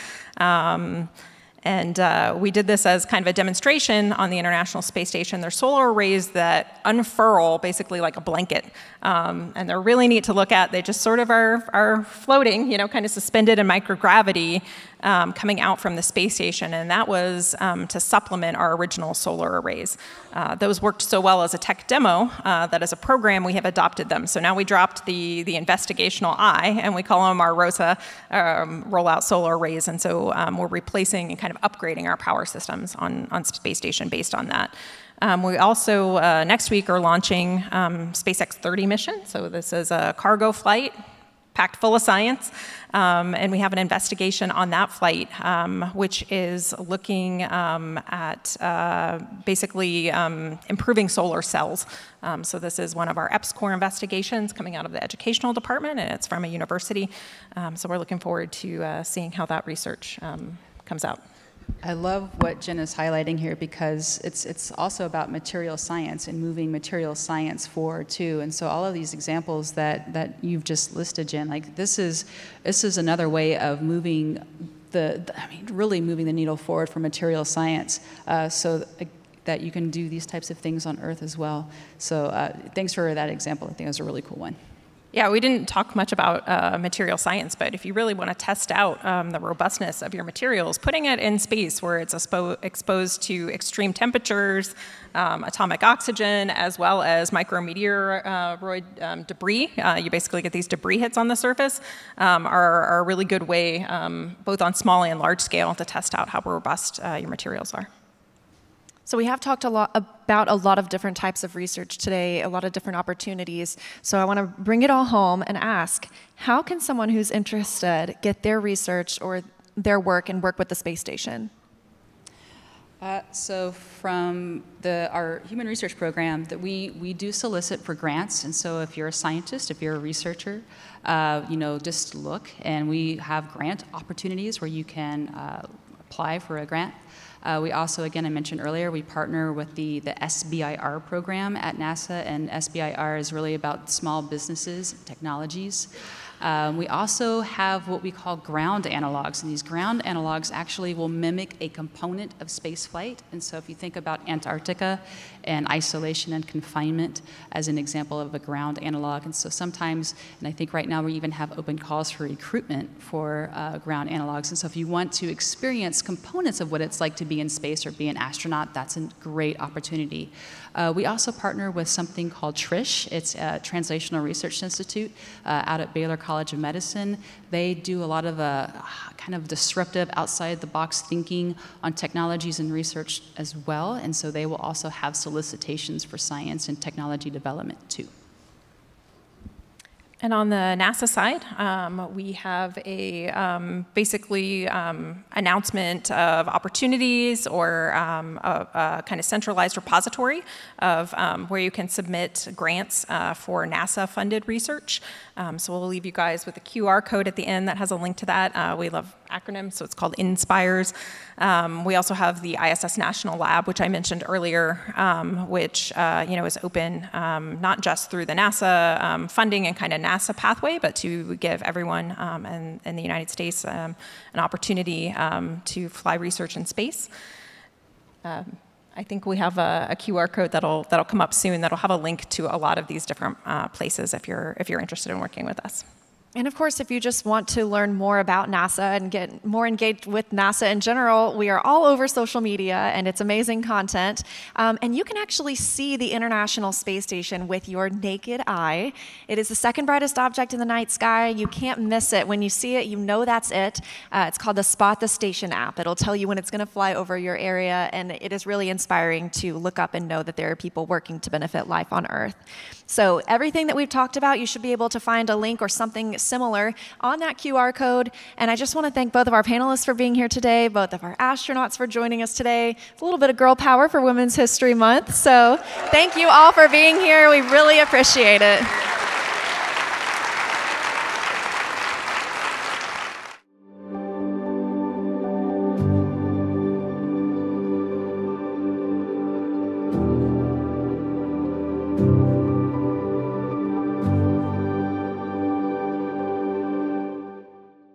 We did this as kind of a demonstration on the International Space Station. They're solar arrays that unfurl basically like a blanket. And they're really neat to look at. They just sort of are floating, kind of suspended in microgravity, coming out from the space station. And that was to supplement our original solar arrays. Those worked so well as a tech demo that as a program we have adopted them. So now we dropped the investigational I, and we call them our ROSA, rollout solar arrays. And so we're replacing and kind of upgrading our power systems on space station based on that. We also, next week, are launching SpaceX 30 mission. So this is a cargo flight packed full of science. And we have an investigation on that flight, which is looking at basically improving solar cells. So this is one of our EPS core investigations coming out of the educational department, and it's from a university. So we're looking forward to seeing how that research comes out. I love what Jen is highlighting here, because it's also about material science and moving material science forward too. And so all of these examples that you've just listed, Jen, like this is another way of moving really moving the needle forward for material science, so that you can do these types of things on Earth as well. So thanks for that example. I think it was a really cool one. Yeah, we didn't talk much about material science, but if you really want to test out the robustness of your materials, putting it in space where it's exposed to extreme temperatures, atomic oxygen, as well as micrometeoroid debris, you basically get these debris hits on the surface, are a really good way, both on small and large scale, to test out how robust your materials are. So we have talked a lot about a lot of different types of research today, a lot of different opportunities. So I want to bring it all home and ask, how can someone who's interested get their research or their work and work with the space station? So from our human research program, that we do solicit for grants. And so if you're a scientist, if you're a researcher, just look. And we have grant opportunities where you can apply for a grant. We also, again, I mentioned earlier, we partner with the SBIR program at NASA, and SBIR is really about small businesses, technologies. We also have what we call ground analogs, and these ground analogs actually will mimic a component of spaceflight. And so if you think about Antarctica and isolation and confinement as an example of a ground analog, and so sometimes, and I think right now we even have open calls for recruitment for ground analogs. And so if you want to experience components of what it's like to be in space or be an astronaut, that's a great opportunity. We also partner with something called TRISH. It's a Translational Research Institute out at Baylor College of Medicine. They do a lot of kind of disruptive, outside-the-box thinking on technologies and research as well, and so they will also have solicitations for science and technology development too. And on the NASA side, we have a basically announcement of opportunities or a kind of centralized repository of where you can submit grants for NASA-funded research. So we'll leave you guys with a QR code at the end that has a link to that. We love acronyms, so it's called INSPIRES. We also have the ISS National Lab, which I mentioned earlier, which is open not just through the NASA funding and kind of NASA pathway, but to give everyone in the United States an opportunity to fly research in space. I think we have a QR code that'll come up soon that'll have a link to a lot of these different places if you're interested in working with us. And of course, if you just want to learn more about NASA and get more engaged with NASA in general, we are all over social media, and it's amazing content. And you can actually see the International Space Station with your naked eye. It is the second brightest object in the night sky. You can't miss it. When you see it, you know that's it. It's called the Spot the Station app. It'll tell you when it's going to fly over your area, and it is really inspiring to look up and know that there are people working to benefit life on Earth. So everything that we've talked about, you should be able to find a link or something similar on that QR code. And I just want to thank both of our panelists for being here today, both of our astronauts for joining us today. It's a little bit of girl power for Women's History Month. So thank you all for being here. We really appreciate it.